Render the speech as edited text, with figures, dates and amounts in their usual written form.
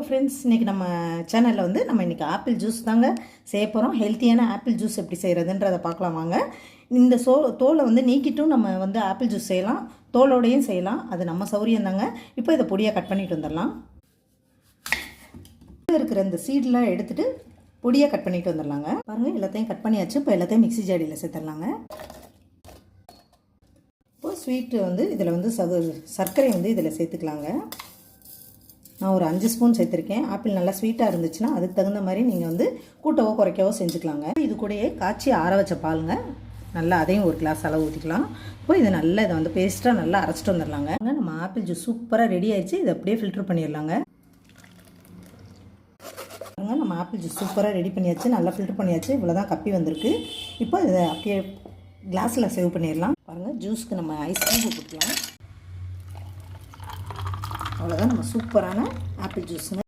Friends, இன்றைக்கி நம்ம சேனலில் வந்து நம்ம இன்றைக்கி ஆப்பிள் ஜூஸ் தாங்க செய்ய போகிறோம். ஹெல்த்தியான ஆப்பிள் ஜூஸ் எப்படி செய்கிறதுன்றதை பார்க்கலாம் வாங்க. இந்த தோலை வந்து நீக்கிட்டும் நம்ம வந்து ஆப்பிள் ஜூஸ் செய்யலாம், தோலோடையும் செய்யலாம். அது நம்ம சௌரியம் தாங்க. இப்போ இதை பொடியாக கட் பண்ணிட்டு வந்துடலாம். இருக்கிற இந்த சீடெலாம் எடுத்துகிட்டு பொடியாக கட் பண்ணிட்டு வந்துடலாங்க. பாருங்கள், எல்லாத்தையும் கட் பண்ணியாச்சு. இப்போ எல்லாத்தையும் மிக்ஸி ஜாடியில் சேர்த்துடலாங்க. இப்போ ஸ்வீட்டு வந்து இதில் வந்து சர்க்கரை வந்து இதில் சேர்த்துக்கலாங்க. நான் ஒரு 5 ஸ்பூன் சேர்த்துருக்கேன். ஆப்பிள் நல்லா ஸ்வீட்டாக இருந்துச்சுன்னா அதுக்கு தகுந்த மாதிரி நீங்கள் வந்து கூட்டவோ குறைக்கவோ செஞ்சுக்கலாங்க. இது கூடயே காய்ச்சி ஆற வச்ச பாலுங்க, நல்லா அதையும் ஒரு கிளாஸ் அளவு ஊற்றிக்கலாம். இப்போ இதை நல்லா இதை வந்து பேஸ்ட்டாக நல்லா அரைச்சிட்டு வந்துடலாங்க. நம்ம ஆப்பிள் ஜூஸ் சூப்பராக ரெடி ஆயிடுச்சு. இதை அப்படியே ஃபில்ட்ரு பண்ணிடலாங்க. நம்ம ஆப்பிள் ஜூஸ் சூப்பராக ரெடி பண்ணியாச்சு, நல்லா ஃபில்ட்ரு பண்ணியாச்சு. இவ்வளோ தான் கப்பி வந்திருக்கு. இப்போ இதை அப்படியே கிளாஸில் சேவ் பண்ணிடலாம். பாருங்கள், ஜூஸ்க்கு நம்ம ஐஸ் க்யூப் போட்டுக்கலாம். அவ்வளோதான் நம்ம சூப்பரான ஆப்பிள் ஜூஸுங்க.